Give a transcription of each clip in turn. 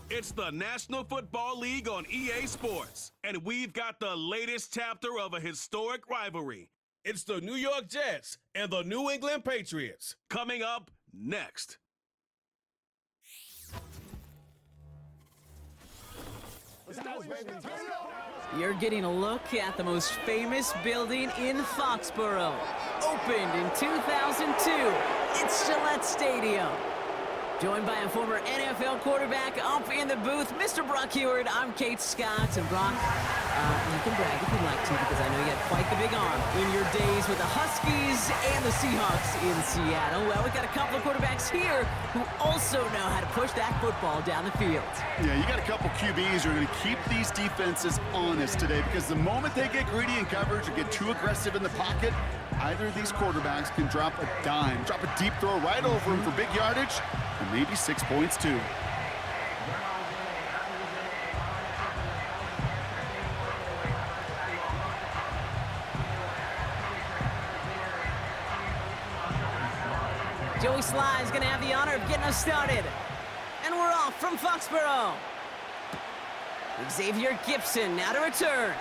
It's the National Football League on EA Sports, and we've got the latest chapter of a historic rivalry. It's the New York Jets and the New England Patriots. Coming up next. You're getting a look at the most famous building in Foxborough. Opened in 2002, it's Gillette Stadium. Joined by a former NFL quarterback up in the booth, Mr. Brock Heward. I'm Kate Scott, and Brock, you can brag if you'd like to, because I know you had quite the big arm in your days with the Huskies and the Seahawks in Seattle. Well, we've got a couple of quarterbacks here who also know how to push that football down the field. Yeah, you got a couple QBs who are going to keep these defenses honest today, because the moment they get greedy in coverage or get too aggressive in the pocket, either of these quarterbacks can drop a dime, drop a deep throw right over him for big yardage, and maybe 6 points too. Joey Sly is going to have the honor of getting us started. And we're off from Foxborough. Xavier Gibson now to return.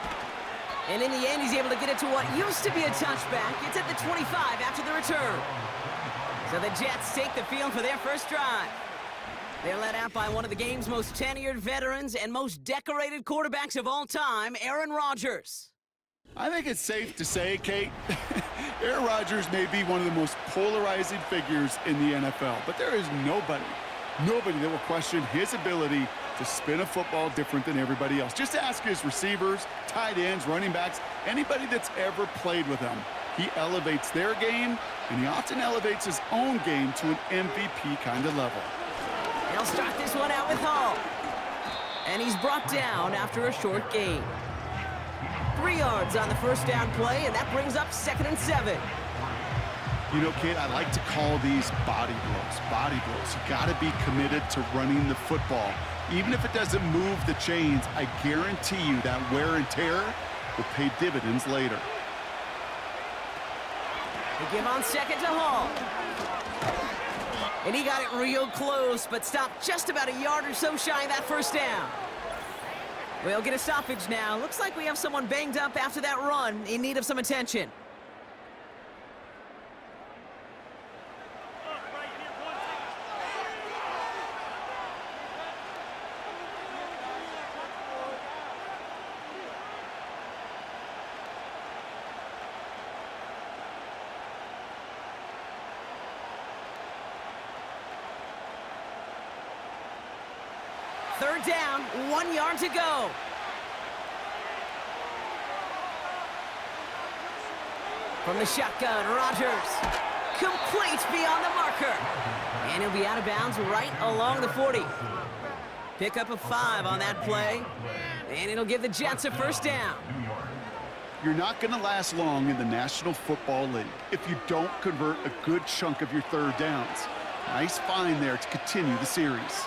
And in the end, he's able to get it to what used to be a touchback. It's at the 25 after the return. So the Jets take the field for their first drive. They're led out by one of the game's most tenured veterans and most decorated quarterbacks of all time, Aaron Rodgers. I think it's safe to say, Kate, Aaron Rodgers may be one of the most polarizing figures in the NFL, but there is nobody that will question his ability to spin a football different than everybody else. Just ask his receivers, tight ends, running backs, anybody that's ever played with him. He elevates their game, and he often elevates his own game to an MVP kind of level. They'll start this one out with Hall. And he's brought down after a short gain. 3 yards on the first down play, and that brings up 2nd and 7. You know, Kate, I like to call these body blows. Body blows. You got to be committed to running the football. Even if it doesn't move the chains, I guarantee you that wear and tear will pay dividends later. They give on 2nd to Hall. And he got it real close, but stopped just about a yard or so shy of that first down. We'll get a stoppage now. Looks like we have someone banged up after that run, in need of some attention. Third down, 1 yard to go. From the shotgun, Rodgers. Complete beyond the marker. And he'll be out of bounds right along the 40. Pick up a 5 on that play. And it'll give the Jets a first down. You're not going to last long in the National Football League if you don't convert a good chunk of your third downs. Nice find there to continue the series.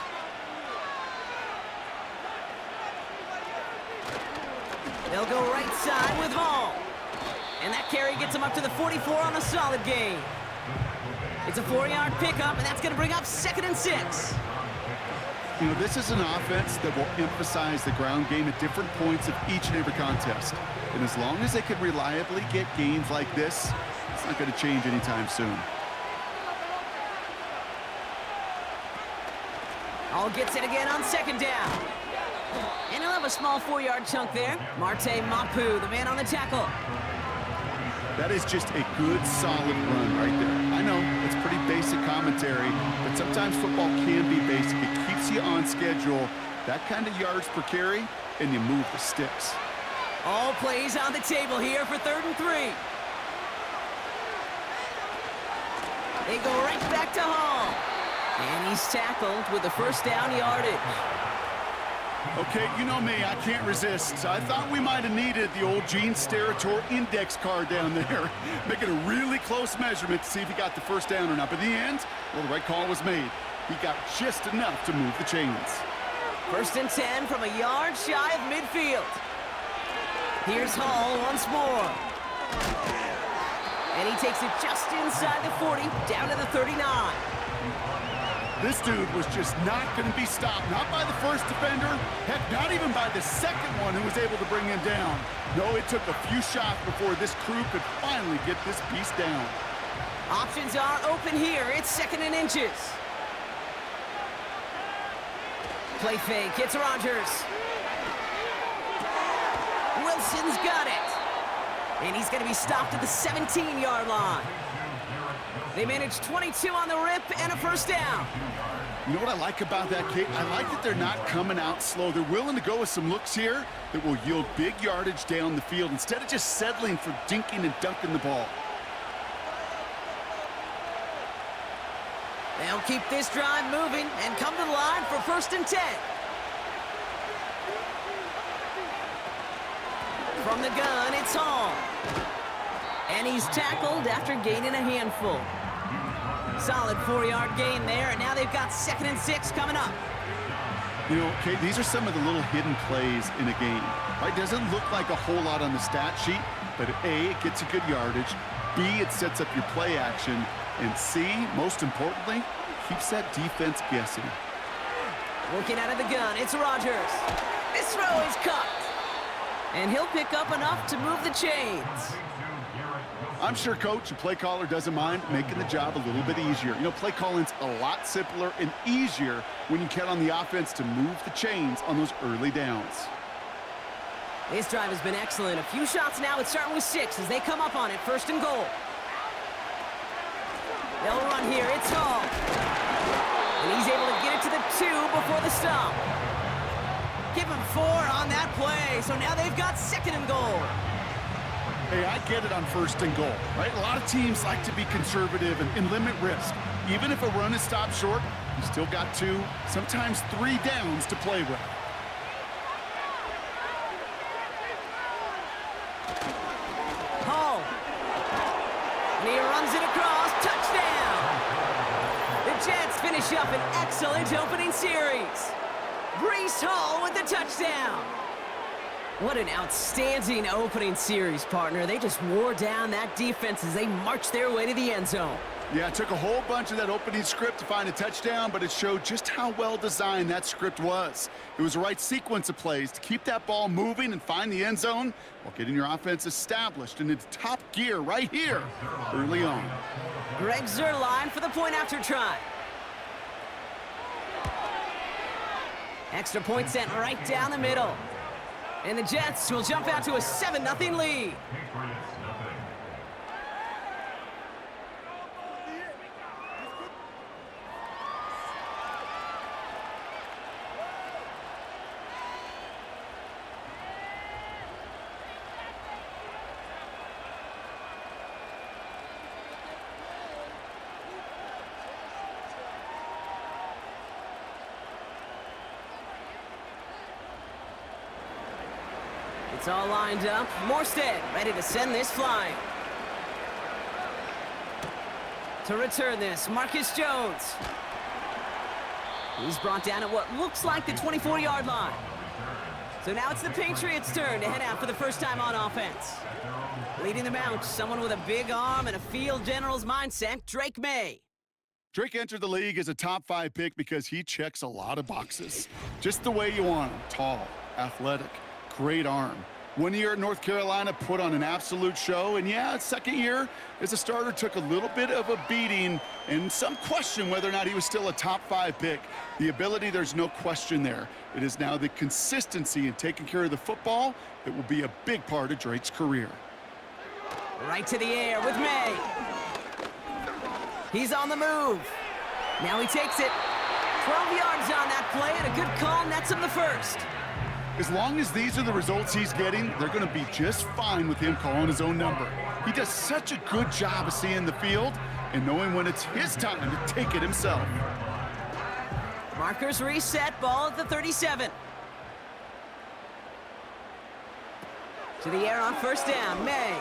They'll go right side with Hall. And that carry gets him up to the 44 on a solid gain. It's a 4-yard pickup, and that's going to bring up 2nd and 6. You know, this is an offense that will emphasize the ground game at different points of each and every contest. And as long as they can reliably get gains like this, it's not going to change anytime soon. Hall gets it again on 2nd down. And he'll have a small 4-yard chunk there. Marte Mapu, the man on the tackle. That is just a good, solid run right there. I know, it's pretty basic commentary, but sometimes football can be basic. It keeps you on schedule, that kind of yards per carry, and you move the sticks. All plays on the table here for 3rd and 3. They go right back to Hall. And he's tackled with the first down yardage. Okay, you know me, I can't resist. I thought we might have needed the old Gene Steratore index card down there, making a really close measurement to see if he got the first down or not. But in the end, well, the right call was made. He got just enough to move the chains. 1st and 10 from a yard shy of midfield. Here's Hall once more. And he takes it just inside the 40, down to the 39. This dude was just not going to be stopped. Not by the first defender. Heck, not even by the second one who was able to bring him down. No, it took a few shots before this crew could finally get this beast down. Options are open here. It's 2nd and inches. Play fake. It's Rodgers. Wilson's got it. And he's going to be stopped at the 17-yard line. They managed 22 on the rip and a first down. You know what I like about that, Kate? I like that they're not coming out slow. They're willing to go with some looks here that will yield big yardage down the field instead of just settling for dinking and dunking the ball. They'll keep this drive moving and come to the line for 1st and 10. From the gun, it's Hall. And he's tackled after gaining a handful. Solid 4-yard gain there, and now they've got 2nd and 6 coming up. You know, Kate, these are some of the little hidden plays in a game. Right? Doesn't look like a whole lot on the stat sheet, but A, it gets a good yardage. B, it sets up your play action. And C, most importantly, keeps that defense guessing. Working out of the gun, it's Rodgers. This throw is caught. And he'll pick up enough to move the chains. I'm sure coach and play caller doesn't mind making the job a little bit easier. You know, play calling's a lot simpler and easier when you count on the offense to move the chains on those early downs. This drive has been excellent. A few shots now. It's starting with 6 as they come up on it. 1st and goal. They'll run here. It's Hall. And he's able to get it to the 2 before the stop. Give him 4 on that play. So now they've got 2nd and goal. Hey, I get it on 1st and goal, right? A lot of teams like to be conservative and limit risk. Even if a run is stopped short, you still got 2, sometimes 3 downs to play with. Hall. And he runs it across. Touchdown! The Jets finish up an excellent opening series. Breece Hall with the touchdown. What an outstanding opening series, partner. They just wore down that defense as they marched their way to the end zone. Yeah, it took a whole bunch of that opening script to find a touchdown, but it showed just how well designed that script was. It was the right sequence of plays to keep that ball moving and find the end zone while getting your offense established in its top gear right here early on. Greg Zuerlein for the point after try. Extra point sent right down the middle. And the Jets will jump out to a 7-0 lead. It's all lined up. Morstead ready to send this flying. To return this, Marcus Jones. He's brought down at what looks like the 24-yard line. So now it's the Patriots' turn to head out for the first time on offense. Leading them out, someone with a big arm and a field general's mindset, Drake May. Drake entered the league as a top 5 pick because he checks a lot of boxes. Just the way you want him. Tall, athletic, great arm. 1 year at North Carolina, put on an absolute show. And yeah, 2nd year as a starter took a little bit of a beating and some question whether or not he was still a top 5 pick. The ability, there's no question there. It is now the consistency in taking care of the football that will be a big part of Drake's career. Right to the air with May. He's on the move. Now he takes it. 12 yards on that play and a good call nets him the first. As long as these are the results he's getting, they're going to be just fine with him calling his own number. He does such a good job of seeing the field and knowing when it's his time to take it himself. Markers reset, ball at the 37. To the air on first down, May.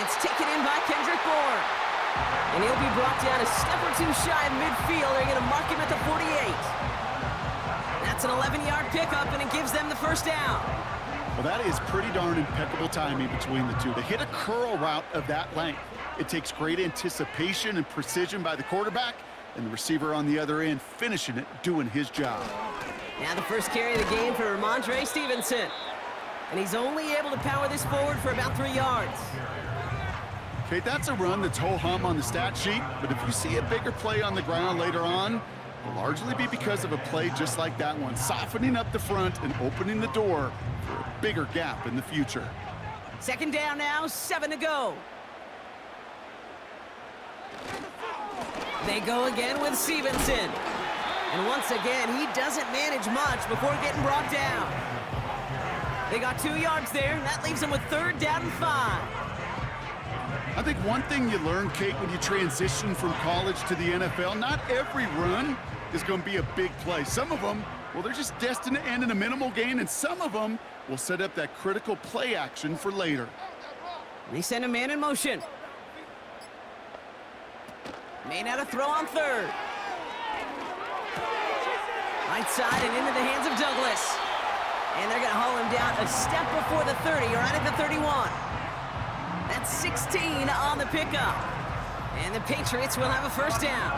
It's taken in by Kendrick Bourne. And he'll be brought down a step or 2 shy of midfield. They're going to mark him at the 48. That's an 11-yard pickup, and it gives them the first down. Well, that is pretty darn impeccable timing between the two. To hit a curl route of that length, it takes great anticipation and precision by the quarterback, and the receiver on the other end finishing it, doing his job. Now the first carry of the game for Ramondre Stevenson. And he's only able to power this forward for about 3 yards. Okay, that's a run that's ho-hum on the stat sheet, but if you see a bigger play on the ground later on, it'll largely be because of a play just like that one, softening up the front and opening the door for a bigger gap in the future. Second down now, 7 to go. They go again with Stevenson. And once again, he doesn't manage much before getting brought down. They got 2 yards there, and that leaves them with 3rd down and 5. I think one thing you learn, Kate, when you transition from college to the NFL, not every run is going to be a big play. Some of them, well, they're just destined to end in a minimal gain, and some of them will set up that critical play action for later. They send a man in motion. May not have throw on 3rd. Right side and into the hands of Douglas. And they're going to haul him down a step before the 30, or right at the 31. That's 16 on the pickup. And the Patriots will have a 1st down.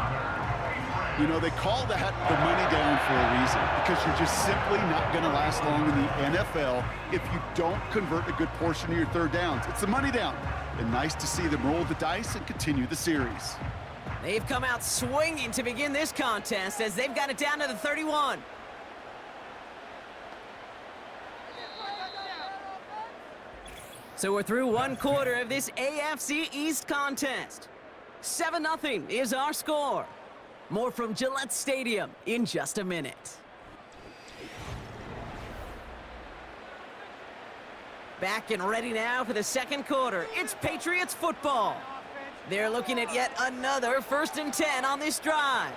You know, they call that the money down for a reason, because you're just simply not going to last long in the NFL if you don't convert a good portion of your 3rd downs. It's the money down. And nice to see them roll the dice and continue the series. They've come out swinging to begin this contest as they've got it down to the 31. So we're through 1 quarter of this AFC East contest. 7-0 is our score. More from Gillette Stadium in just a minute. Back and ready now for the 2nd quarter. It's Patriots football. They're looking at yet another 1st and 10 on this drive.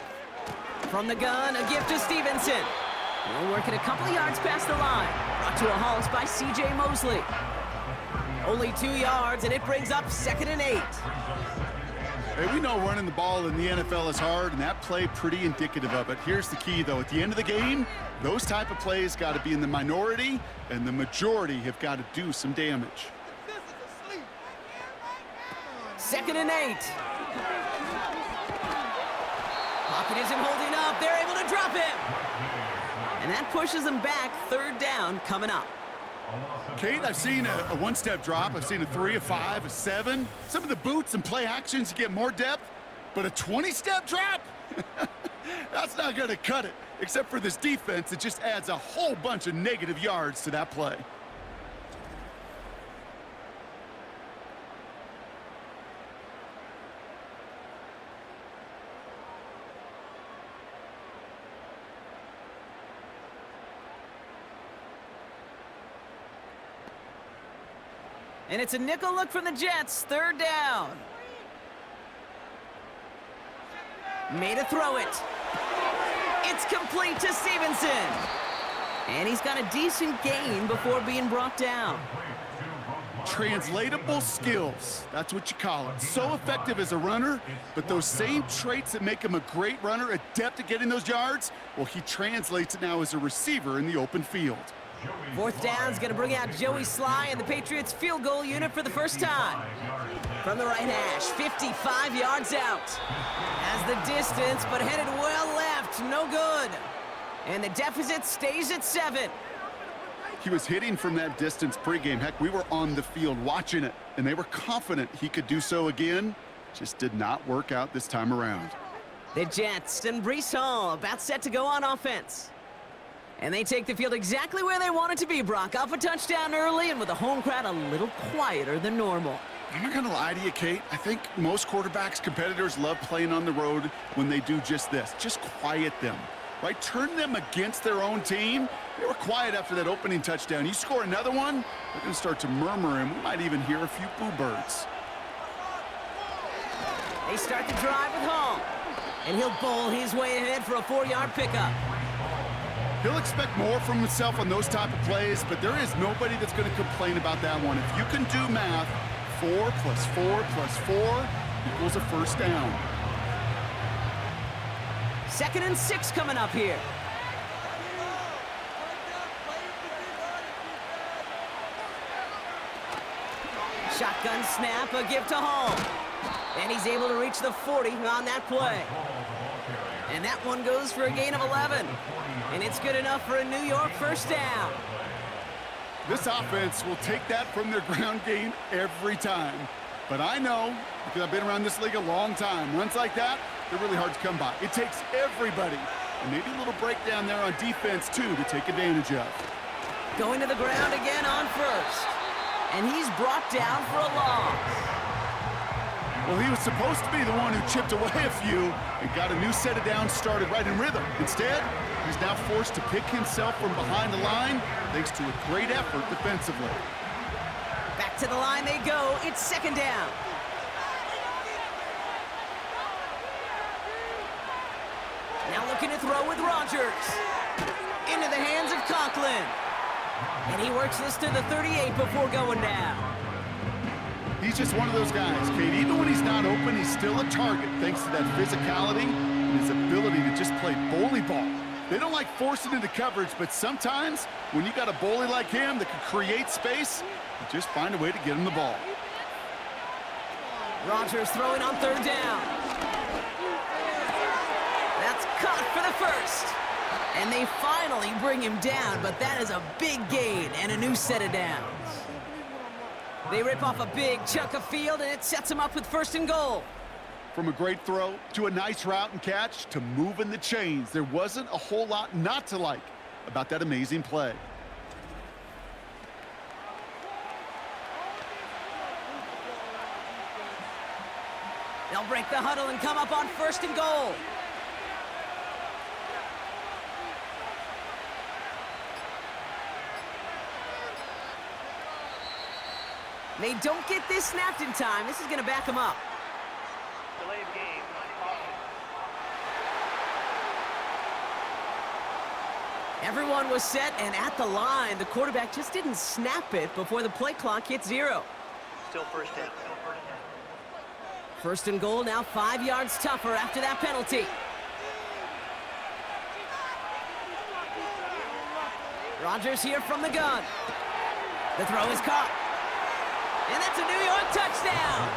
From the gun, a gift to Stevenson. We'll work it a couple of yards past the line. Brought to a halt by C.J. Mosley. Only 2 yards, and it brings up 2nd and 8. Hey, we know running the ball in the NFL is hard, and that play pretty indicative of it. Here's the key, though. At the end of the game, those type of plays got to be in the minority, and the majority have got to do some damage. 2nd and 8. Pocket isn't holding up. They're able to drop him. And that pushes them back. 3rd down coming up. Kate, I've seen a 1-step drop. I've seen a 3, a 5, a 7. Some of the boots and play actions, you get more depth. But a 20-step drop? That's not going to cut it. Except for this defense, it just adds a whole bunch of negative yards to that play. And it's a nickel look from the Jets. 3rd down. Made a throw it. It's complete to Stevenson. And he's got a decent gain before being brought down. Translatable skills. That's what you call it. So effective as a runner, but those same traits that make him a great runner, adept at getting those yards, well, he translates it now as a receiver in the open field. 4th down's going to bring out Joey Sly and the Patriots field goal unit for the first time. From the right hash, 55 yards out. Has the distance, but headed well left. No good. And the deficit stays at 7. He was hitting from that distance pregame. Heck, we were on the field watching it, and they were confident he could do so again. Just did not work out this time around. The Jets and Breece Hall about set to go on offense. And they take the field exactly where they want it to be, Brock. Up a touchdown early and with the home crowd a little quieter than normal. I'm not going to lie to you, Kate. I think most quarterbacks, competitors love playing on the road when they do just this. Just quiet them, right? Turn them against their own team. They were quiet after that opening touchdown. You score another one, they're going to start to murmur, and we might even hear a few boo birds. They start the drive with Hall. And he'll bowl his way ahead for a 4-yard pickup. He'll expect more from himself on those type of plays, but there is nobody that's going to complain about that one. If you can do math, 4 plus 4 plus 4 equals a 1st down. 2nd and 6 coming up here. Shotgun snap, a give to Hall. And he's able to reach the 40 on that play. And that one goes for a gain of 11. And it's good enough for a New York first down. This offense will take that from their ground game every time. But I know, because I've been around this league a long time, runs like that, they're really hard to come by. It takes everybody. And maybe a little breakdown there on defense, too, to take advantage of. Going to the ground again on first. And he's brought down for a loss. Well, he was supposed to be the one who chipped away a few and got a new set of downs started right in rhythm. Instead, he's now forced to pick himself from behind the line thanks to a great effort defensively. Back to the line they go. It's second down. Now looking to throw with Rodgers. Into the hands of Conklin. And he works this to the 38 before going down. He's just one of those guys, Kate. Even when he's not open, he's still a target thanks to that physicality and his ability to just play bully ball. They don't like forcing into coverage, but sometimes when you got a bully like him that can create space, you just find a way to get him the ball. Rodgers throwing on third down. That's caught for the first. And they finally bring him down, but that is a big gain and a new set of downs. They rip off a big chunk of field, and it sets them up with first and goal. From a great throw to a nice route and catch to moving the chains, there wasn't a whole lot not to like about that amazing play. They'll break the huddle and come up on first and goal. They don't get this snapped in time. This is going to back them up. Delay of game. Everyone was set and at the line. The quarterback just didn't snap it before the play clock hit 0. Still first down. First and goal, now 5 yards tougher after that penalty. Rodgers here from the gun. The throw is caught. And that's a New York touchdown.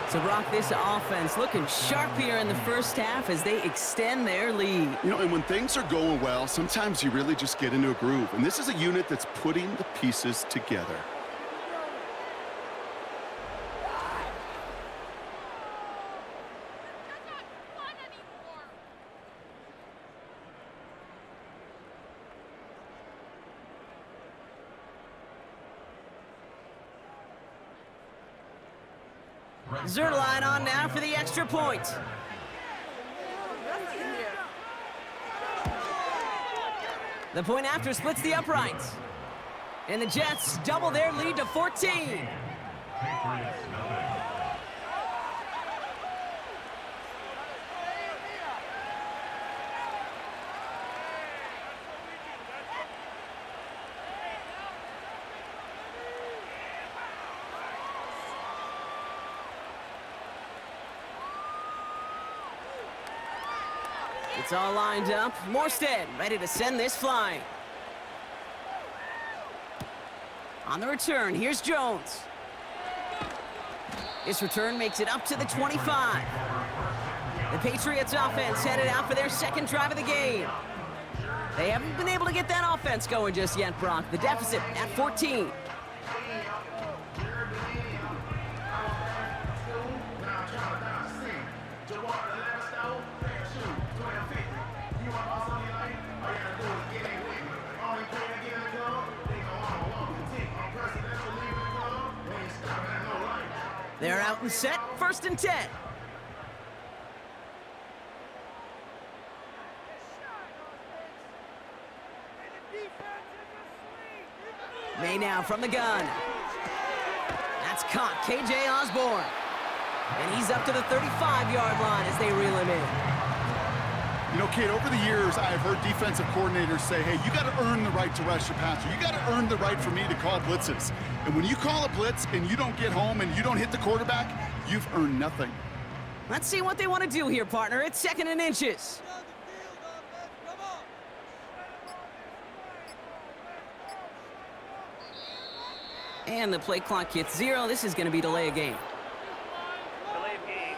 So, Brock, this offense looking sharp here in the first half as they extend their lead. You know, and when things are going well, sometimes you really just get into a groove. And this is a unit that's putting the pieces together. Zerline on now for the extra point. The point after splits the uprights. And the Jets double their lead to 14. It's all lined up. Morstead ready to send this flying. On the return, here's Jones. This return makes it up to the 25. The Patriots offense headed out for their second drive of the game. They haven't been able to get that offense going just yet, Brock. The deficit at 14. They're out and set, first and 10. May now from the gun. That's caught, KJ Osborne. And he's up to the 35-yard line as they reel him in. You know, Kate, over the years, I've heard defensive coordinators say, hey, you got to earn the right to rush your passer. You got to earn the right for me to call blitzes. And when you call a blitz and you don't get home and you don't hit the quarterback, you've earned nothing. Let's see what they want to do here, partner. It's second and inches. And the play clock hits 0. This is going to be delay of game. Delay of game.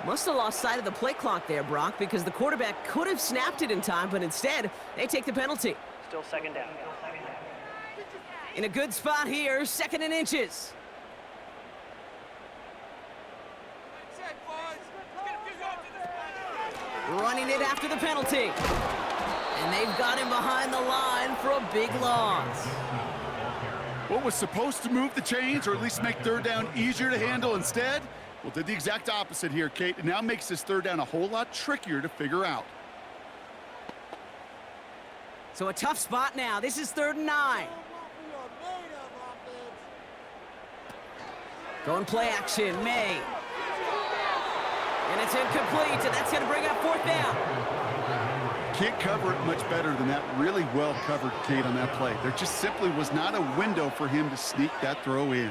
Must have lost sight of the play clock there, Brock, because the quarterback could have snapped it in time, but instead, they take the penalty. Still second down. In a good spot here, 2nd and inches. Running it after the penalty. And they've got him behind the line for a big loss. What was supposed to move the chains, or at least make 3rd down easier to handle instead? Well, did the exact opposite here, Kate. It now makes this 3rd down a whole lot trickier to figure out. So a tough spot now. This is 3rd and 9. Going play action, May. And it's incomplete, and that's going to bring up 4th down. Can't cover it much better than that. Really well covered, Kate, on that play. There just simply was not a window for him to sneak that throw in.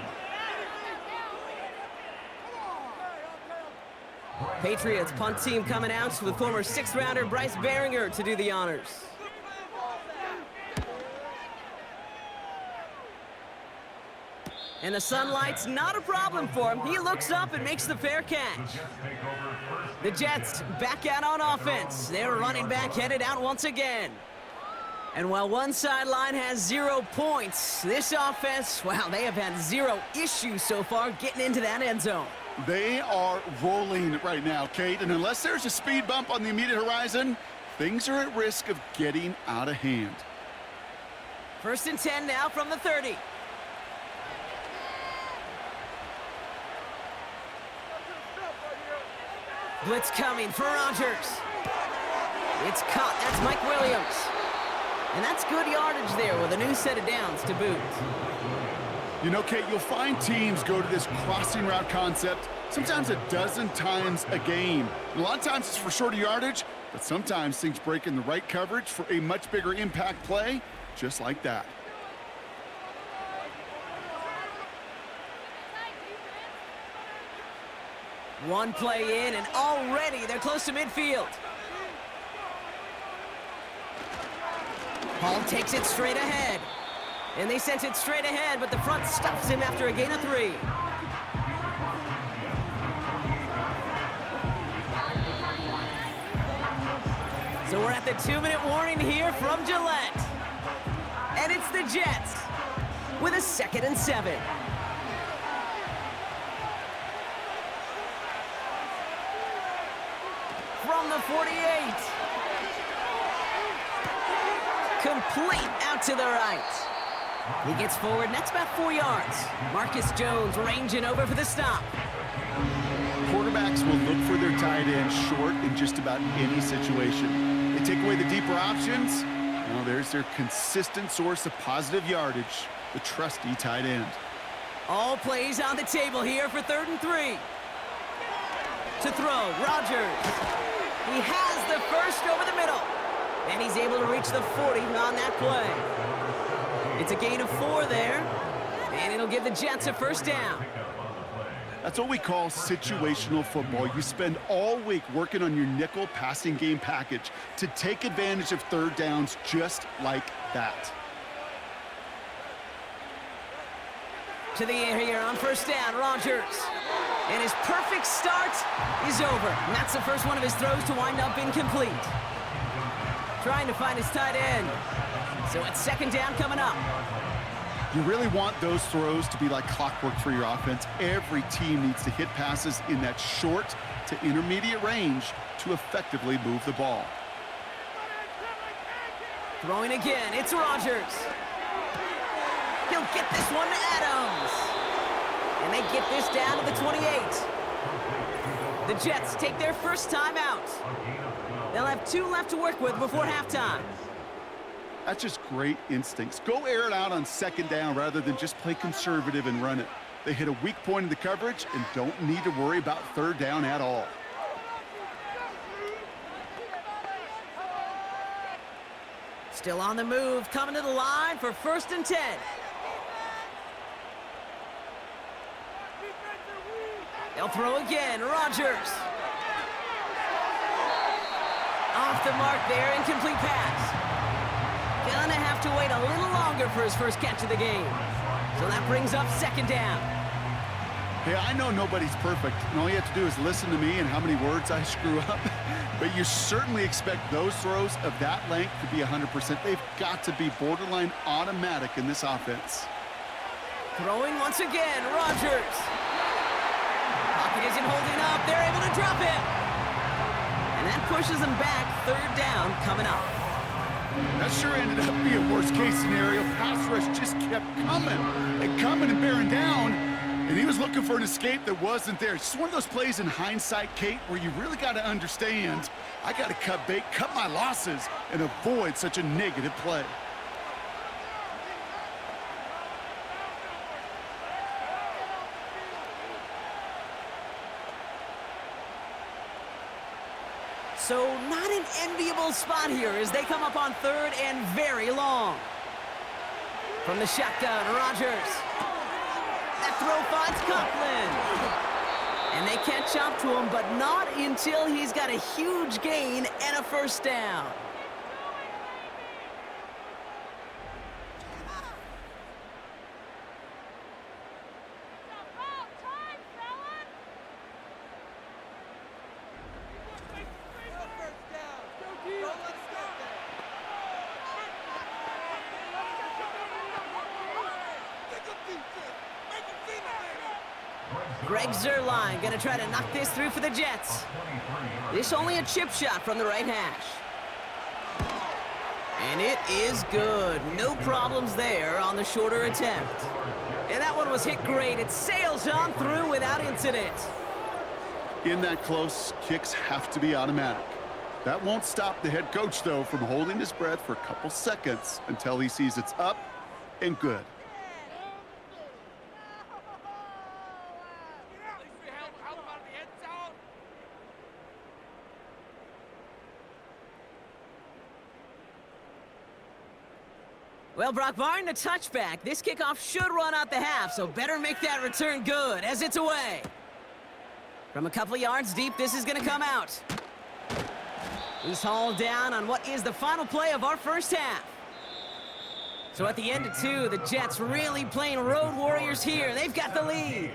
Patriots punt team coming out with former 6th-rounder Bryce Behringer to do the honors. And the sunlight's not a problem for him. He looks up and makes the fair catch. The Jets back out on offense. Their running back headed out once again. And while one sideline has 0 points, this offense, well, they have had 0 issues so far getting into that end zone. They are rolling right now, Kate, and unless there's a speed bump on the immediate horizon, things are at risk of getting out of hand. 1st and 10 now from the 30. Blitz coming for Rodgers. It's caught. That's Mike Williams. And that's good yardage there with a new set of downs to boot. You know, Kate, you'll find teams go to this crossing route concept sometimes a dozen times a game. And a lot of times it's for shorter yardage, but sometimes things break in the right coverage for a much bigger impact play, just like that. One play in, and already they're close to midfield. Hall takes it straight ahead. And they sent it straight ahead, but the front stops him after a gain of 3. So we're at the 2-minute warning here from Gillette. And it's the Jets with a 2nd and 7. From the 48. Complete out to the right. He gets forward, and that's about 4 yards. Marcus Jones ranging over for the stop. Quarterbacks will look for their tight end short in just about any situation. They take away the deeper options. Well, there's their consistent source of positive yardage, the trusty tight end. All plays on the table here for 3rd and 3. To throw, Rodgers. He has the first over the middle. And he's able to reach the 40 on that play. It's a gain of 4 there. And it'll give the Jets a 1st down. That's what we call situational football. You spend all week working on your nickel passing game package to take advantage of 3rd downs just like that. To the air here on 1st down, Rodgers. And his perfect start is over. And that's the first one of his throws to wind up incomplete. Trying to find his tight end. So it's 2nd down coming up. You really want those throws to be like clockwork for your offense. Every team needs to hit passes in that short to intermediate range to effectively move the ball. Throwing again, it's Rodgers. He'll get this one to Adams. And they get this down to the 28. The Jets take their first time out. They'll have 2 left to work with before halftime. That's just great instincts. Go air it out on 2nd down rather than just play conservative and run it. They hit a weak point in the coverage and don't need to worry about 3rd down at all. Still on the move, coming to the line for 1st and 10. They'll throw again, Rodgers. Off the mark there, incomplete pass. Gonna have to wait a little longer for his first catch of the game. So that brings up 2nd down. Hey, I know nobody's perfect, and all you have to do is listen to me and how many words I screw up. But you certainly expect those throws of that length to be 100%. They've got to be borderline automatic in this offense. Throwing once again, Rodgers. Pocket isn't holding up. They're able to drop it. And that pushes them back. Third down coming up. That sure ended up being worst-case scenario. Pass rush just kept coming and bearing down. And he was looking for an escape that wasn't there. It's just one of those plays in hindsight, Kate, where you really got to understand, I got to cut bait, cut my losses, and avoid such a negative play. So not an enviable spot here as they come up on third and very long. From the shotgun, Rodgers. That throw finds Coughlin. And they catch up to him, but not until he's got a huge gain and a first down. Greg Zuerlein going to try to knock this through for the Jets. This only a chip shot from the right hash. And it is good. No problems there on the shorter attempt. And that one was hit great. It sails on through without incident. In that close, kicks have to be automatic. That won't stop the head coach, though, from holding his breath for a couple seconds until he sees it's up and good. Well, Brock, barring the touchback, this kickoff should run out the half, so better make that return good as it's away. From a couple yards deep, this is going to come out. He's hauled down on what is the final play of our first half. So at the end of two, the Jets really playing road warriors here. They've got the lead.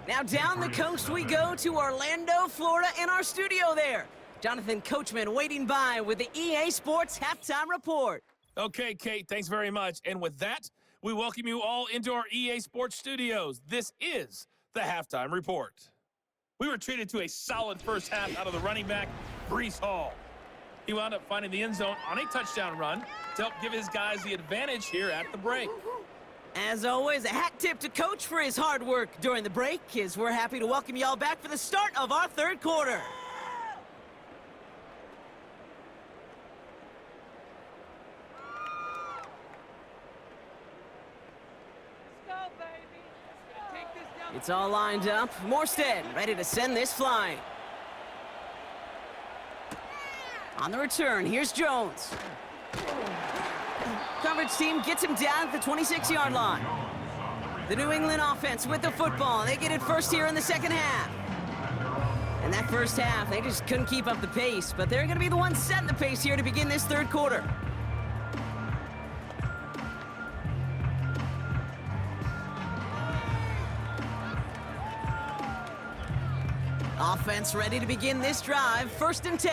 Now down the coast we go to Orlando, Florida, in our studio there. Jonathan Coachman waiting by with the EA Sports Halftime Report. Okay, Kate, thanks very much. And with that, we welcome you all into our EA Sports studios. This is the Halftime Report. We were treated to a solid first half out of the running back, Breece Hall. He wound up finding the end zone on a touchdown run to help give his guys the advantage here at the break. As always, a hat tip to Coach for his hard work during the break, as we're happy to welcome y'all back for the start of our third quarter. It's all lined up. Morstead ready to send this flying. On the return, here's Jones. Coverage team gets him down at the 26-yard line. The New England offense with the football. They get it first here in the second half. And that first half, they just couldn't keep up the pace, but they're going to be the ones setting the pace here to begin this third quarter. Offense ready to begin this drive. 1st and 10.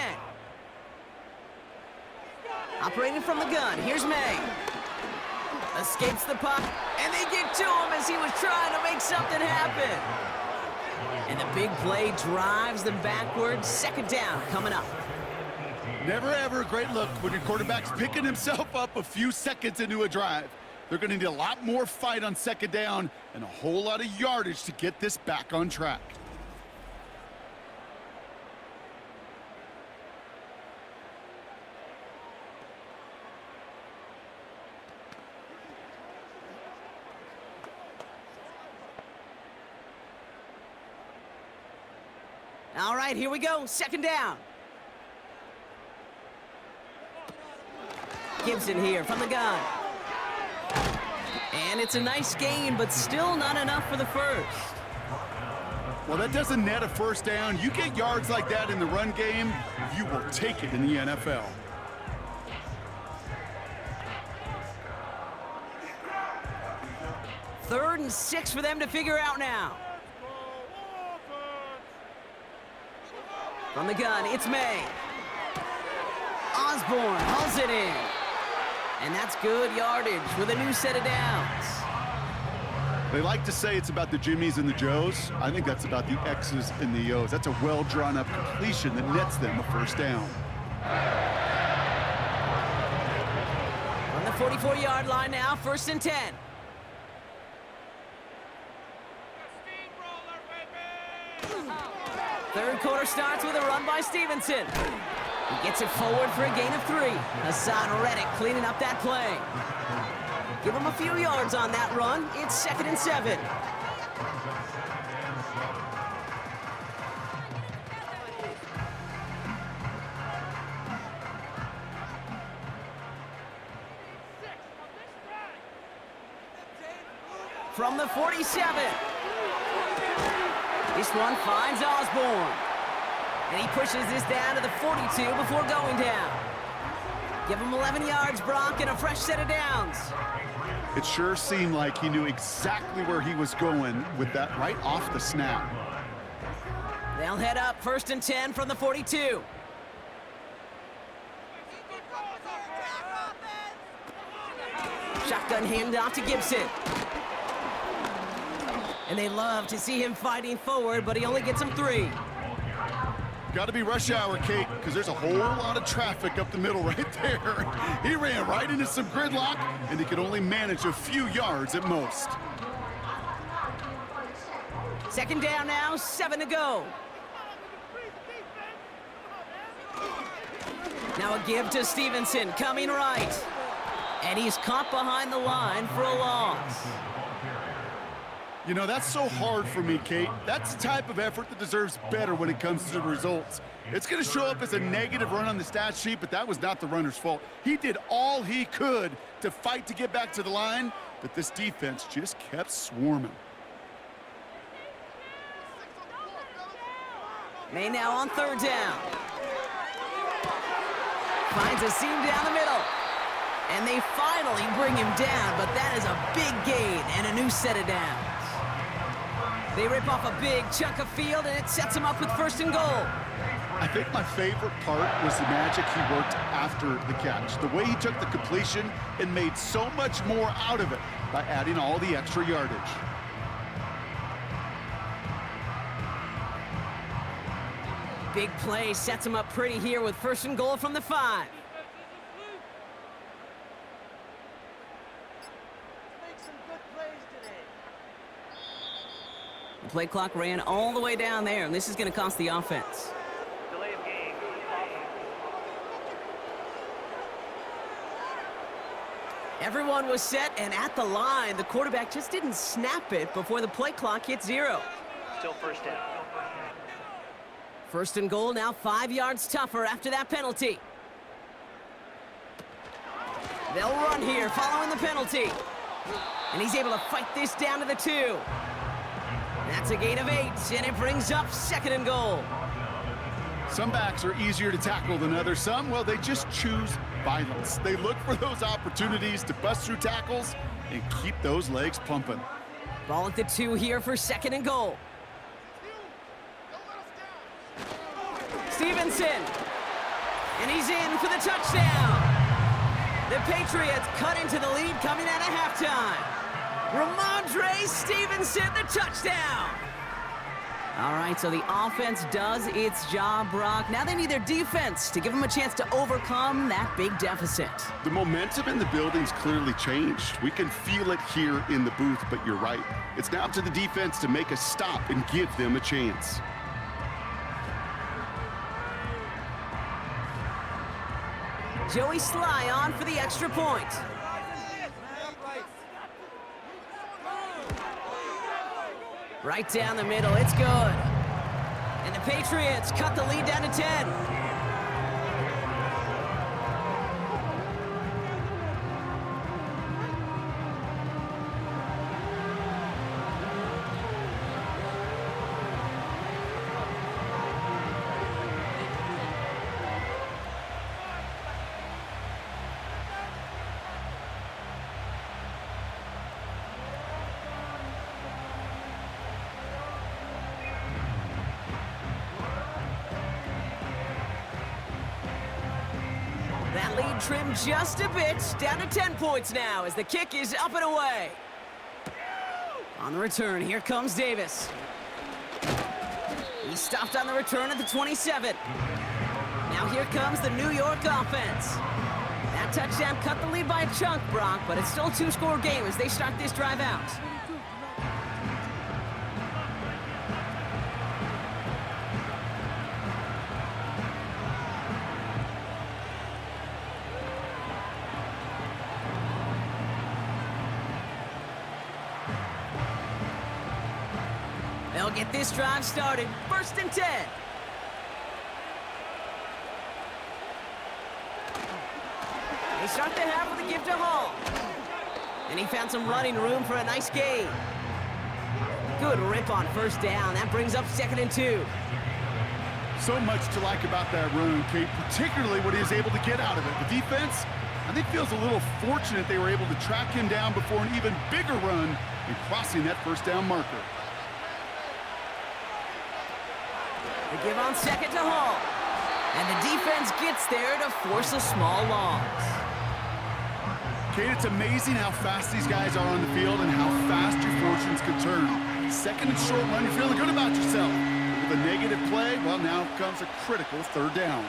Operating from the gun. Here's May. Escapes the puck. And they get to him as he was trying to make something happen. And the big play drives them backwards. 2nd down coming up. Never ever a great look when your quarterback's picking himself up a few seconds into a drive. They're going to need a lot more fight on 2nd down and a whole lot of yardage to get this back on track. All right, here we go. 2nd down. Gibson here from the gun. And it's a nice gain, but still not enough for the first. Well, that doesn't net a 1st down. You get yards like that in the run game, you will take it in the NFL. Third and 6 for them to figure out now. From the gun, it's May. Osborne hauls it in. And that's good yardage with a new set of downs. They like to say it's about the Jimmies and the Joes. I think that's about the X's and the O's. That's a well-drawn-up completion that nets them a first down. On the 44-yard line now, 1st and 10. Third quarter starts with a run by Stevenson. He gets it forward for a gain of 3. Hassan Reddick cleaning up that play. Give him a few yards on that run. It's 2nd and 7. From the 47. This one finds Osborne. And he pushes this down to the 42 before going down. Give him 11 yards, Brock, and a fresh set of downs. It sure seemed like he knew exactly where he was going with that right off the snap. They'll head up 1st and 10 from the 42. Shotgun handoff to Gibson. And they love to see him fighting forward, but he only gets him 3. Got to be rush hour, Kate, because there's a whole lot of traffic up the middle right there. He ran right into some gridlock, and he could only manage a few yards at most. 2nd down now, 7 to go. Now a give to Stevenson, coming right. And he's caught behind the line for a loss. You know, that's so hard for me, Kate. That's the type of effort that deserves better when it comes to the results. It's going to show up as a negative run on the stat sheet, but that was not the runner's fault. He did all he could to fight to get back to the line, but this defense just kept swarming. May now on 3rd down. Finds a seam down the middle. And they finally bring him down, but that is a big gain and a new set of downs. They rip off a big chunk of field, and it sets him up with 1st and goal. I think my favorite part was the magic he worked after the catch. The way he took the completion and made so much more out of it by adding all the extra yardage. Big play sets him up pretty here with 1st and goal from the 5. The play clock ran all the way down there, and this is going to cost the offense. Delay of game. Everyone was set and at the line. The quarterback just didn't snap it before the play clock hit 0. Still 1st down. 1st and goal now 5 yards tougher after that penalty. They'll run here following the penalty. And he's able to fight this down to the 2. That's a gain of 8, and it brings up 2nd and goal. Some backs are easier to tackle than others. Some, well, they just choose violence. They look for those opportunities to bust through tackles and keep those legs pumping. Ball at the 2 here for 2nd and goal. Stevenson. And he's in for the touchdown. The Patriots cut into the lead coming out of halftime. Ramondre Stevenson, the touchdown. All right, so the offense does its job, Brock. Now they need their defense to give them a chance to overcome that big deficit. The momentum in the building's clearly changed. We can feel it here in the booth, but you're right. It's now up to the defense to make a stop and give them a chance. Joey Sly on for the extra point. Right down the middle, it's good. And the Patriots cut the lead down to 10. lead trimmed just a bit, down to 10 points now as the kick is up and away. On the return, here comes Davis. He stopped on the return at the 27. Now here comes the New York offense. That touchdown cut the lead by a chunk, Brock, but it's still a two-score game as they start this drive out. They'll get this drive started. 1st and 10. They start the half with a give to Hall. And he found some running room for a nice gain. Good rip on 1st down. That brings up 2nd and 2. So much to like about that run, Kate, particularly what he was able to get out of it. The defense, I think, feels a little fortunate they were able to track him down before an even bigger run and crossing that 1st down marker. They give on 2nd to Hall. And the defense gets there to force a small loss. Kate, it's amazing how fast these guys are on the field and how fast your fortunes can turn. 2nd and short run, you're feeling good about yourself. With a negative play, well, now comes a critical 3rd down.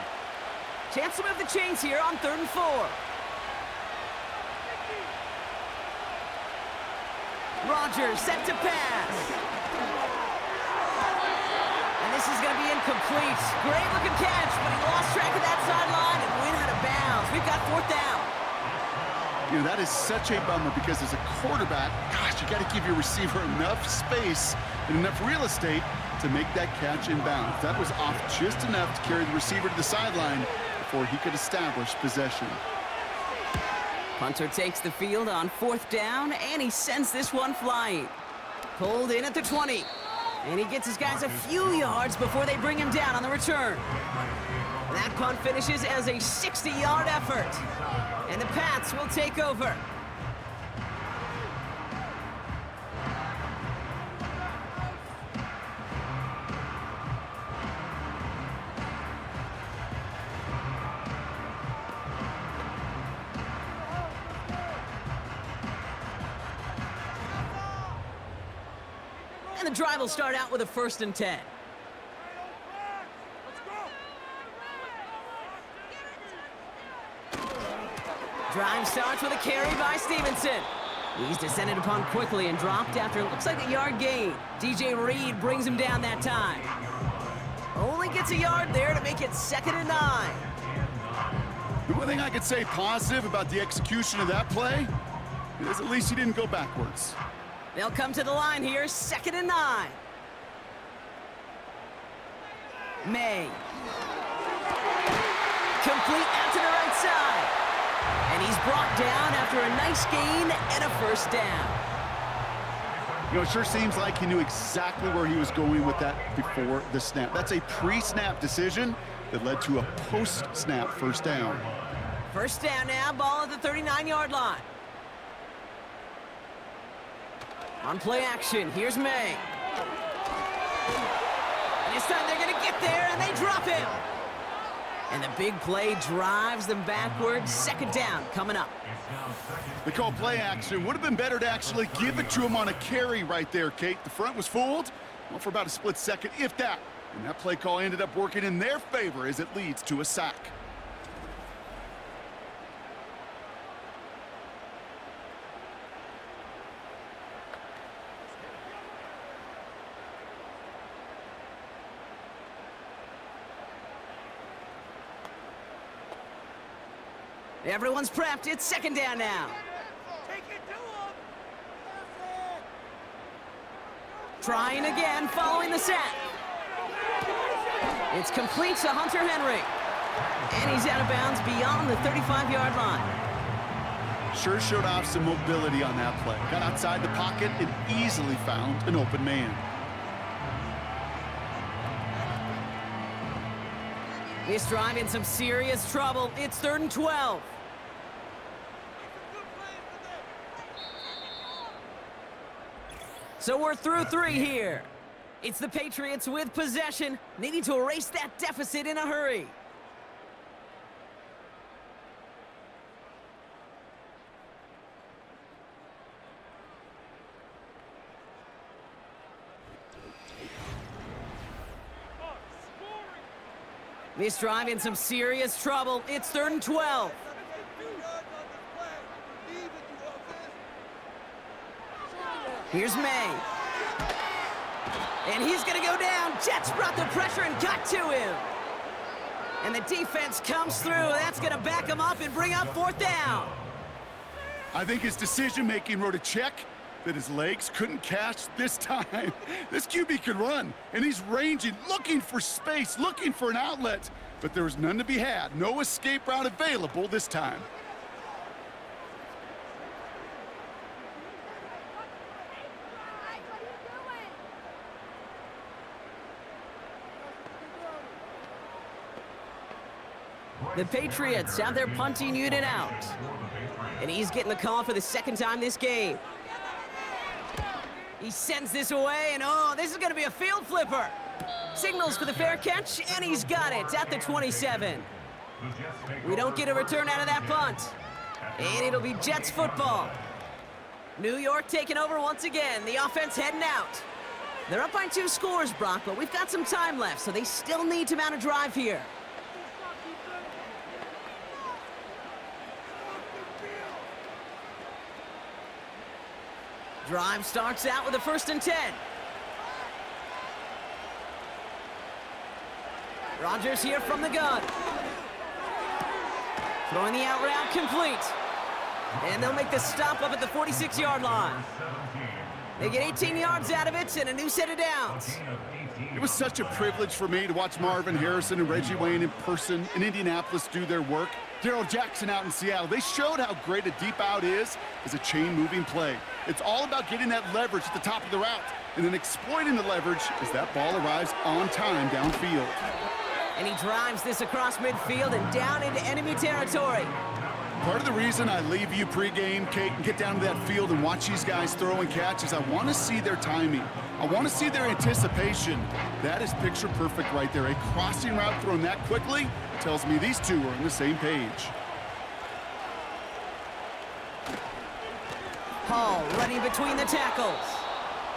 Chance to move the chains here on 3rd and 4. Rodgers set to pass. And this is going to be incomplete. Great looking catch, but he lost track of that sideline and went out of bounds. We've got 4th down. You know, that is such a bummer because as a quarterback, gosh, you got to give your receiver enough space and enough real estate to make that catch in bounds. That was off just enough to carry the receiver to the sideline before he could establish possession. Punter takes the field on 4th down, and he sends this one flying. Pulled in at the 20. And he gets his guys a few yards before they bring him down on the return. That punt finishes as a 60-yard effort. And the Pats will take over. And the drive will start out with a 1st and 10. Drive starts with a carry by Stevenson. He's descended upon quickly and dropped after it looks like a yard gain. DJ Reed brings him down that time. Only gets a yard there to make it 2nd and 9. The one thing I could say positive about the execution of that play is at least he didn't go backwards. They'll come to the line here, 2nd and 9. May. Complete out to the right side. And he's brought down after a nice gain and a 1st down. You know, it sure seems like he knew exactly where he was going with that before the snap. That's a pre-snap decision that led to a post-snap 1st down. 1st down now, ball at the 39-yard line. On play action, here's May. And this time they're going to get there, and they drop him. And the big play drives them backwards. 2nd down coming up. They call play action. Would have been better to actually give it to him on a carry right there, Kate. The front was fooled, well, for about a split second, if that. And that play call ended up working in their favor as it leads to a sack. Everyone's prepped. It's 2nd down now. Trying again, following the sack. It's complete to Hunter Henry. And he's out of bounds beyond the 35-yard line. Sure showed off some mobility on that play. Got outside the pocket and easily found an open man. This drive in some serious trouble. It's 3rd and 12. So we're through 3 here. It's the Patriots with possession, needing to erase that deficit in a hurry. This drive in some serious trouble. It's 3rd and 12. Here's May. And he's going to go down. Jets brought the pressure and got to him. And the defense comes through. That's going to back him up and bring up 4th down. I think his decision-making wrote a check that his legs couldn't catch this time. This QB can run, and he's ranging, looking for space, looking for an outlet. But there was none to be had. No escape route available this time. The Patriots have their punting unit out. And he's getting the call for the 2nd time this game. He sends this away, and oh, this is going to be a field flipper. Signals for the fair catch, and he's got it at the 27. We don't get a return out of that punt. And it'll be Jets football. New York taking over once again. The offense heading out. They're up by 2 scores, Brock, but we've got some time left, so they still need to mount a drive here. Drive starts out with a 1st and 10. Rodgers here from the gun. Throwing the out route complete. And they'll make the stop up at the 46-yard line. They get 18 yards out of it and a new set of downs. It was such a privilege for me to watch Marvin Harrison and Reggie Wayne in person in Indianapolis do their work. Darrell Jackson out in Seattle. They showed how great a deep out is as a chain-moving play. It's all about getting that leverage at the top of the route and then exploiting the leverage as that ball arrives on time downfield. And he drives this across midfield and down into enemy territory. Part of the reason I leave you pregame, Kate, and get down to that field and watch these guys throw and catch is I want to see their timing. I want to see their anticipation. That is picture perfect right there. A crossing route thrown that quickly tells me these two are on the same page. Hall running between the tackles.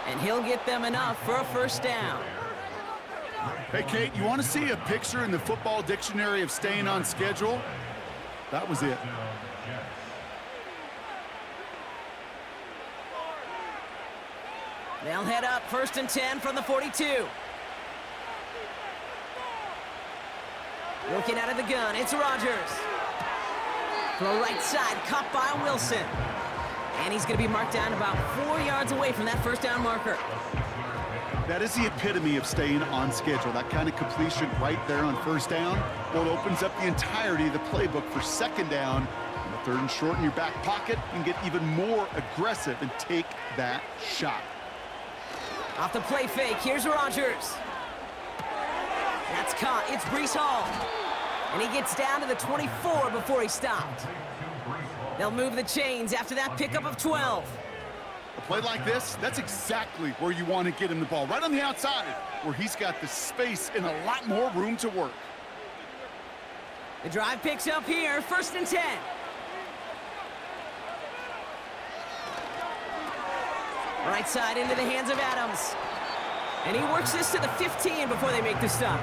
And he'll get them enough for a 1st down. Hey, Kate, you want to see a picture in the football dictionary of staying on schedule? That was it. They'll head up 1st and 10 from the 42. Looking out of the gun, it's Rodgers. Throw right side, caught by Wilson. And he's going to be marked down about 4 yards away from that 1st down marker. That is the epitome of staying on schedule. That kind of completion right there on 1st down. Well, it opens up the entirety of the playbook for 2nd down. And the 3rd and short in your back pocket, you can get even more aggressive and take that shot. Off the play fake, here's Rodgers. That's caught, it's Breece Hall. And he gets down to the 24 before he stopped. They'll move the chains after that pickup of 12. A play like this, that's exactly where you want to get him the ball. Right on the outside, where he's got the space and a lot more room to work. The drive picks up here, 1st and 10. Right side into the hands of Adams. And he works this to the 15 before they make the stop.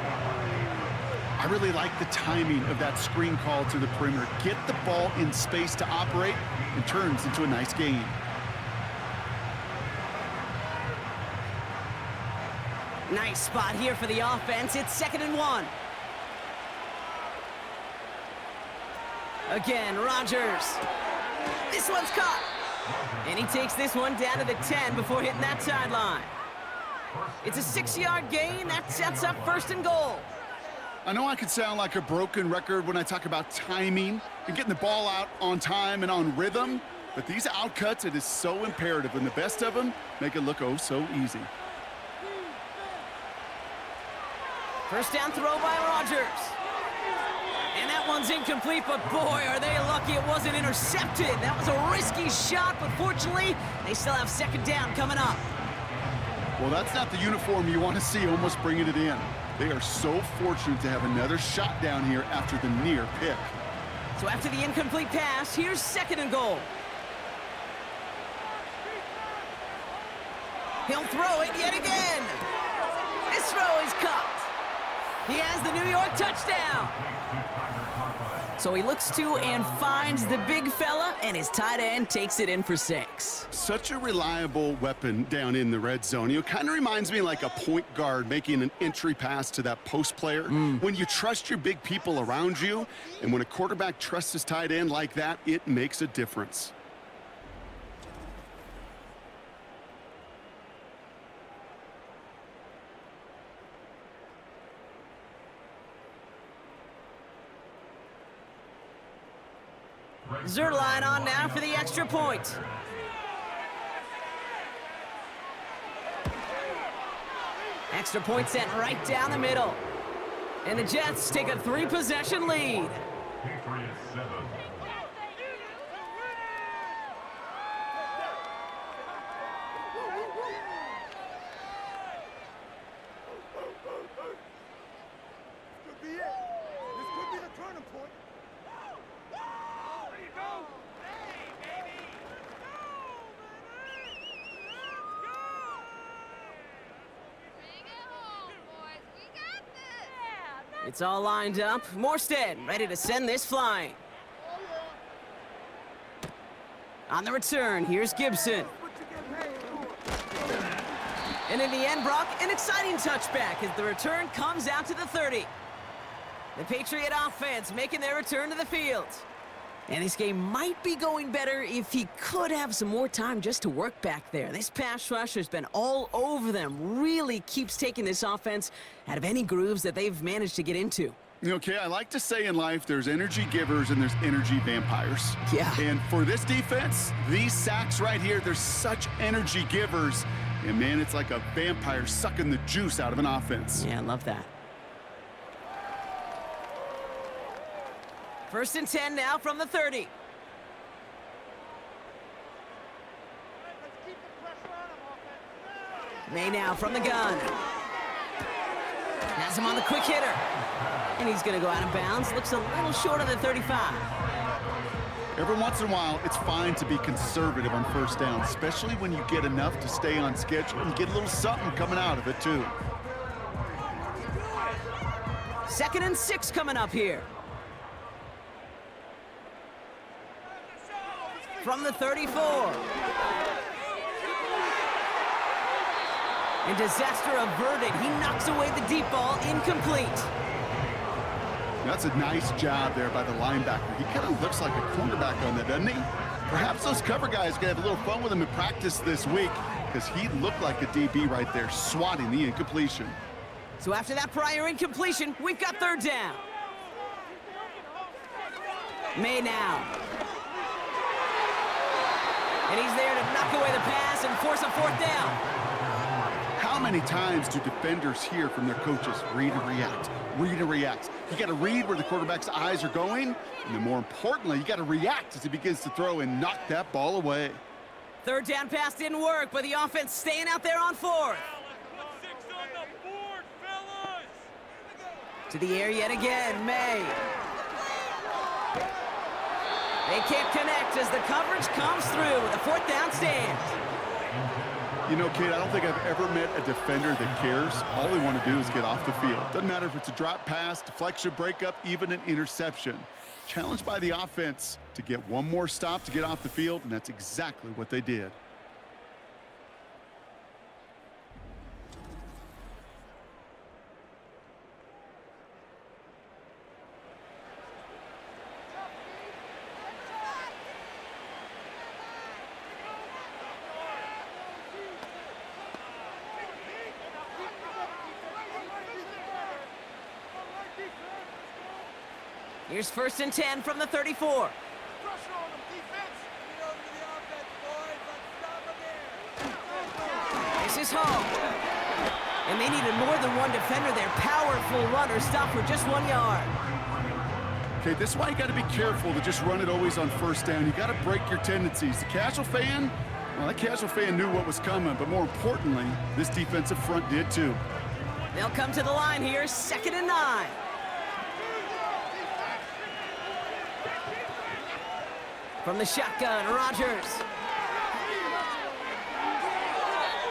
I really like the timing of that screen call to the perimeter. Get the ball in space to operate and turns into a nice gain. Nice spot here for the offense. It's 2nd and 1. Again, Rodgers. This one's caught. And he takes this one down to the 10 before hitting that sideline. It's a 6-yard gain. That sets up 1st and goal. I know I could sound like a broken record when I talk about timing and getting the ball out on time and on rhythm, but these outcuts, it is so imperative, and the best of them make it look oh so easy. 1st down throw by Rodgers. And that one's incomplete, but boy, are they lucky it wasn't intercepted. That was a risky shot, but fortunately, they still have 2nd down coming up. Well, that's not the uniform you want to see almost bringing it in. They are so fortunate to have another shot down here after the near pick. So after the incomplete pass, here's 2nd and goal. He'll throw it yet again. This throw is caught. He has the New York touchdown. So he looks to and finds the big fella, and his tight end takes it in for 6. Such a reliable weapon down in the red zone. You know, kind of reminds me like a point guard making an entry pass to that post player. When you trust your big people around you, and when a quarterback trusts his tight end like that, it makes a difference. Zerline on now for the extra point. Extra point sent right down the middle. And the Jets take a 3-possession lead. Patriots 7. It's all lined up. Morstead ready to send this flying. On the return, here's Gibson. And in the end, Brock, an exciting touchback as the return comes out to the 30. The Patriot offense making their return to the field. And this game might be going better if he could have some more time just to work back there. This pass rush has been all over them. Really keeps taking this offense out of any grooves that they've managed to get into. Okay, I like to say in life there's energy givers and there's energy vampires. Yeah. And for this defense, these sacks right here, they're such energy givers. And man, it's like a vampire sucking the juice out of an offense. Yeah, I love that. 1st and 10 now from the 30. May now from the gun. Has him on the quick hitter. And he's going to go out of bounds. Looks a little short of the 35. Every once in a while, it's fine to be conservative on 1st down, especially when you get enough to stay on schedule and get a little something coming out of it, too. 2nd and 6 coming up here. From the 34. And disaster averted. He knocks away the deep ball, incomplete. That's a nice job there by the linebacker. He kind of looks like a cornerback on that, doesn't he? Perhaps those cover guys can have a little fun with him in practice this week because he looked like a DB right there, swatting the incompletion. So after that prior incompletion, we've got 3rd down. May now. And he's there to knock away the pass and force a 4th down. How many times do defenders hear from their coaches, read and react, read and react? You got to read where the quarterback's eyes are going, and then more importantly, you got to react as he begins to throw and knock that ball away. 3rd down pass didn't work, but the offense staying out there on 4th. To the air yet again, May. They can't connect as the coverage comes through with a 4th down stand. You know, kid, I don't think I've ever met a defender that cares. All they want to do is get off the field. Doesn't matter if it's a drop pass, deflection, breakup, even an interception. Challenged by the offense to get one more stop to get off the field, and that's exactly what they did. Here's 1st and 10 from the 34. This is home. And they needed more than one defender there. Powerful runner stopped for just 1 yard. Okay, this is why you got to be careful to just run it always on 1st down. You got to break your tendencies. The casual fan, well, that casual fan knew what was coming, but more importantly, this defensive front did too. They'll come to the line here, 2nd and 9. From the shotgun, Rodgers.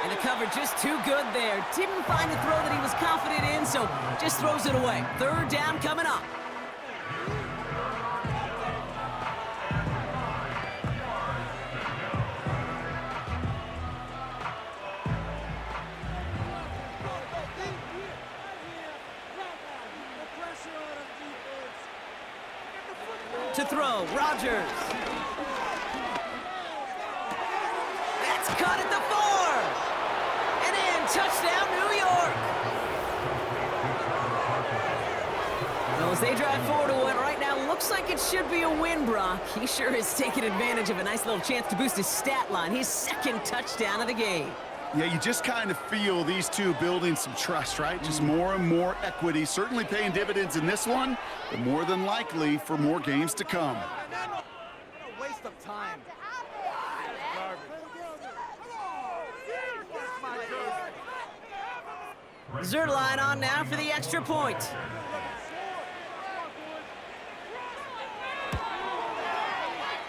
And the cover just too good there. Didn't find the throw that he was confident in, so just throws it away. Third down coming up. To throw, Rodgers. That's caught at the 4. And in, touchdown, New York. Well, as they drive forward to what right now looks like it should be a win, Brock. He sure has taken advantage of a nice little chance to boost his stat line. His second touchdown of the game. Yeah, you just kind of feel these two building some trust, right? Just more and more equity, certainly paying dividends in this one, but more than likely for more games to come. What a waste of time. Zerline on now for the extra point.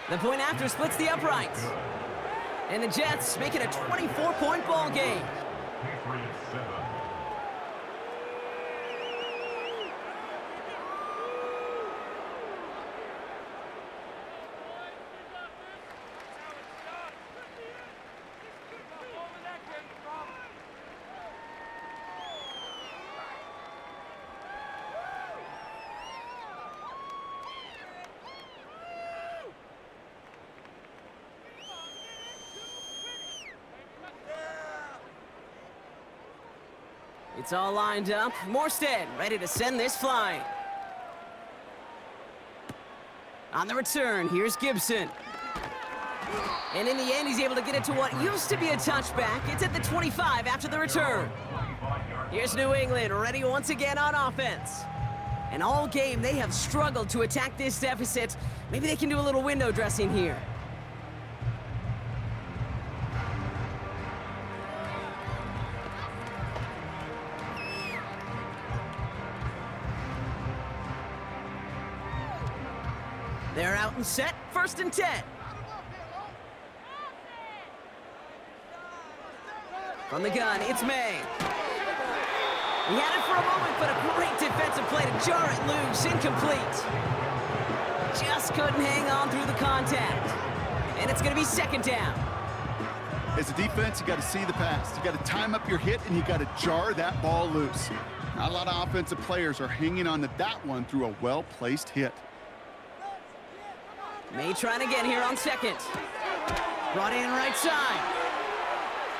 The point after splits the uprights. And the Jets make it a 24-point ball game. It's all lined up. Morstead ready to send this flying. On the return, here's Gibson. And in the end, he's able to get it to what used to be a touchback. It's at the 25 after the return. Here's New England ready once again on offense. And all game, they have struggled to attack this deficit. Maybe they can do a little window dressing here. They're out and set, 1st and 10. From the gun, it's May. He had it for a moment, but a great defensive play to jar it loose, incomplete. Just couldn't hang on through the contact. And it's going to be 2nd down. As a defense, you got to see the pass. You got to time up your hit, and you got to jar that ball loose. Not a lot of offensive players are hanging on to that one through a well-placed hit. May trying again here on 2nd. Brought in right side.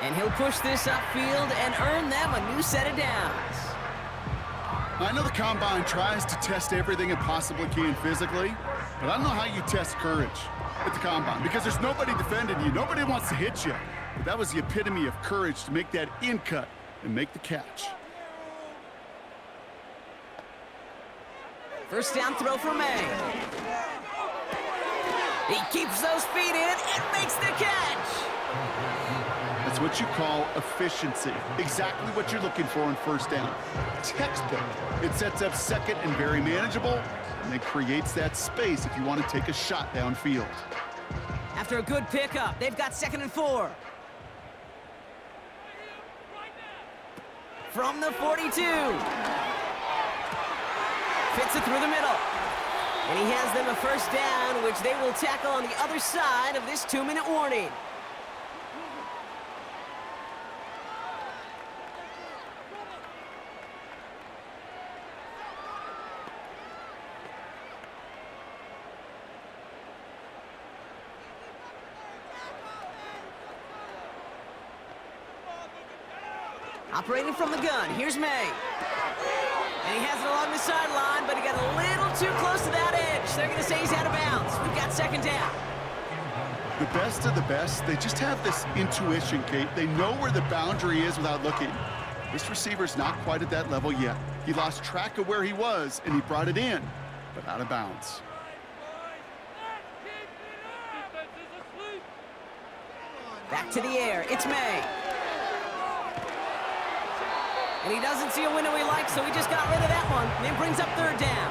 And he'll push this upfield and earn them a new set of downs. I know the Combine tries to test everything it possibly can physically, but I don't know how you test courage at the Combine because there's nobody defending you. Nobody wants to hit you. But that was the epitome of courage to make that in cut and make the catch. First down throw for May. He keeps those feet in and makes the catch. That's what you call efficiency. Exactly what you're looking for on 1st down. Textbook. It sets up 2nd and very manageable, and it creates that space if you want to take a shot downfield. After a good pickup, they've got 2nd and 4. From the 42. Fits it through the middle. And he has them a 1st down, which they will tackle on the other side of this 2-minute warning. Operating from the gun, here's May. And he has it along the sideline, but he got a little too close to that edge. They're going to say he's out of bounds. We've got 2nd down. The best of the best, they just have this intuition, Kate. They know where the boundary is without looking. This receiver's not quite at that level yet. He lost track of where he was, and he brought it in, but out of bounds. Back to the air, it's May. And he doesn't see a window he likes, so he just got rid of that one. And then brings up 3rd down.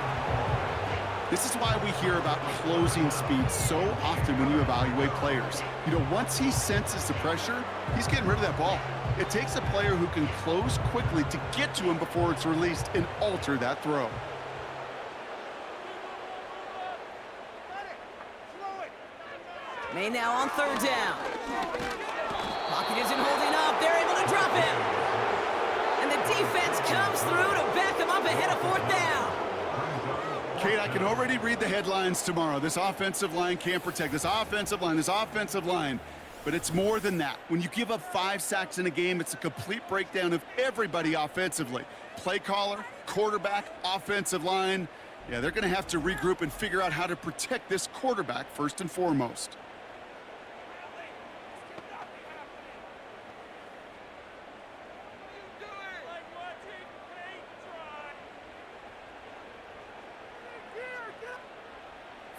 This is why we hear about closing speed so often when you evaluate players. You know, once he senses the pressure, he's getting rid of that ball. It takes a player who can close quickly to get to him before it's released and alter that throw. May now on third down. Pocket isn't holding up. They're able to drop him. And the defense comes through to back him up ahead of fourth down. Kate, I can already read the headlines tomorrow. This offensive line can't protect. This offensive line. But it's more than that. When you give up 5 sacks in a game, it's a complete breakdown of everybody offensively. Play caller, quarterback, offensive line. Yeah, they're going to have to regroup and figure out how to protect this quarterback first and foremost.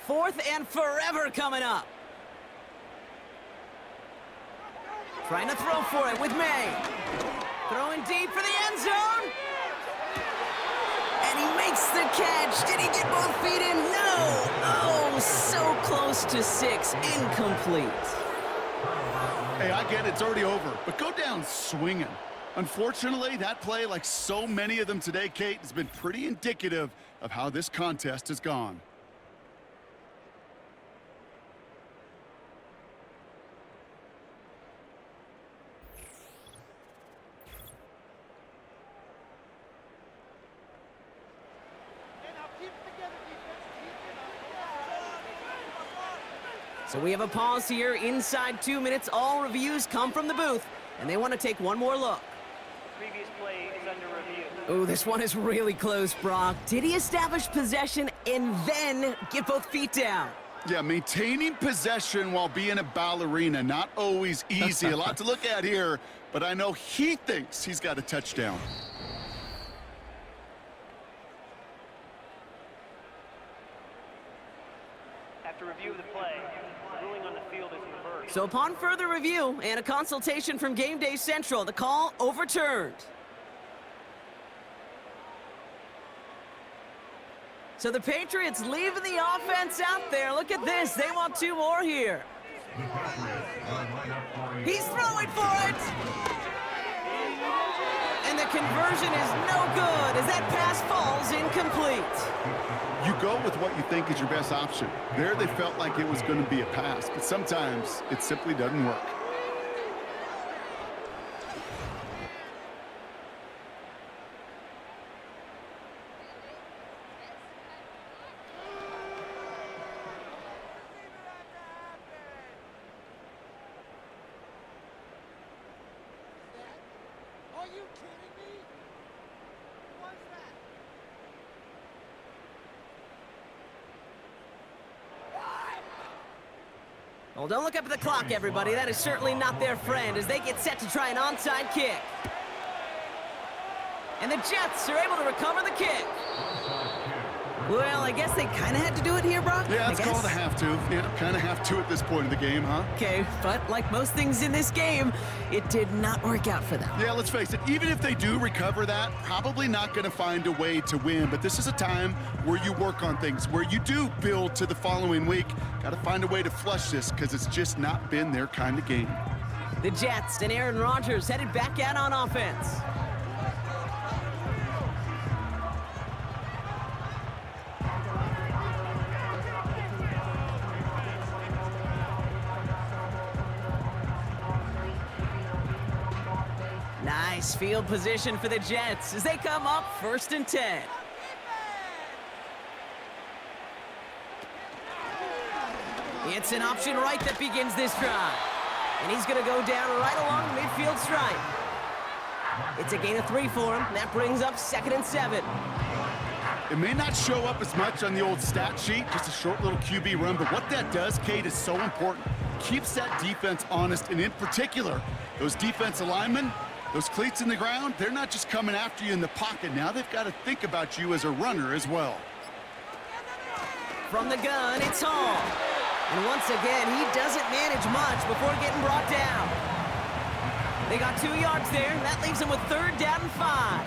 Fourth and forever coming up. Trying to throw for it with May. Throwing deep for the end zone. And he makes the catch. Did he get both feet in? No. Oh, so close to 6. Incomplete. Hey, I get it. It's already over. But go down swinging. Unfortunately, that play, like so many of them today, Kate, has been pretty indicative of how this contest has gone. So we have a pause here inside 2 minutes. All reviews come from the booth, and they want to take one more look. Previous play is under review. Oh, this one is really close, Brock. Did he establish possession and then get both feet down? Yeah, maintaining possession while being a ballerina, not always easy. A lot to look at here, but I know he thinks he's got a touchdown. After review of the play, ruling on the field is reversed. So upon further review and a consultation from Game Day Central, the call overturned. So the Patriots leaving the offense out there. Look at this. They want 2 more here. He's throwing for it. And the conversion is no good as that pass falls incomplete. You go with what you think is your best option. There they felt like it was going to be a pass, but sometimes it simply doesn't work. Are you kidding me? What's that? Well, don't look up at the clock, everybody. That is certainly not their friend as they get set to try an onside kick. And the Jets are able to recover the kick. Well, I guess they kind of had to do it here, Brock. Yeah, it's called a have to. Yeah, kind of have to at this point in the game, huh? Okay, but like most things in this game, it did not work out for them. Yeah, let's face it, even if they do recover that, probably not going to find a way to win. But this is a time where you work on things, where you do build to the following week. Got to find a way to flush this because it's just not been their kind of game. The Jets and Aaron Rodgers headed back out on offense. Nice field position for the Jets as they come up 1st and 10. It's an option right that begins this drive. And he's going to go down right along the midfield stripe. It's a gain of 3 for him. That brings up 2nd and 7. It may not show up as much on the old stat sheet, just a short little QB run, but what that does, Kate, is so important. Keeps that defense honest, and in particular, those defensive linemen, those cleats in the ground, they're not just coming after you in the pocket. Now they've got to think about you as a runner as well. From the gun, it's Hall. And once again, he doesn't manage much before getting brought down. They got 2 yards there. That leaves him with 3rd down and 5.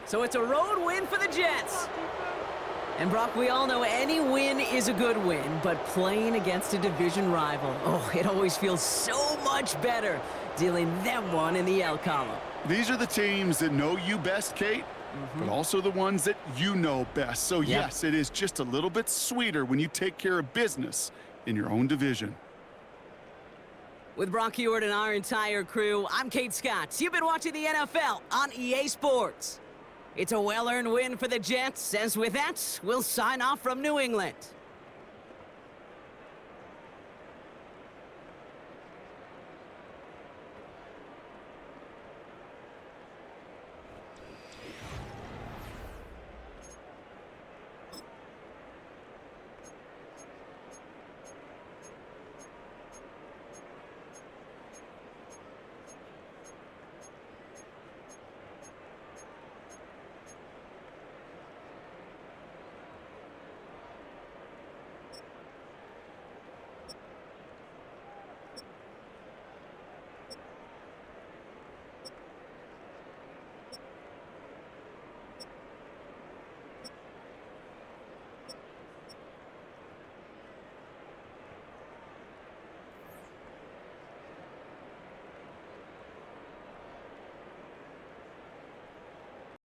So it's a road win for the Jets. And Brock, we all know any win is a good win, but playing against a division rival, oh, it always feels so much better dealing them one in the L column. These are the teams that know you best, Kate, but also the ones that you know best. So yes, it is just a little bit sweeter when you take care of business in your own division. With Brock Ewart and our entire crew, I'm Kate Scott. You've been watching the NFL on EA Sports. It's a well-earned win for the Jets, as with that, we'll sign off from New England.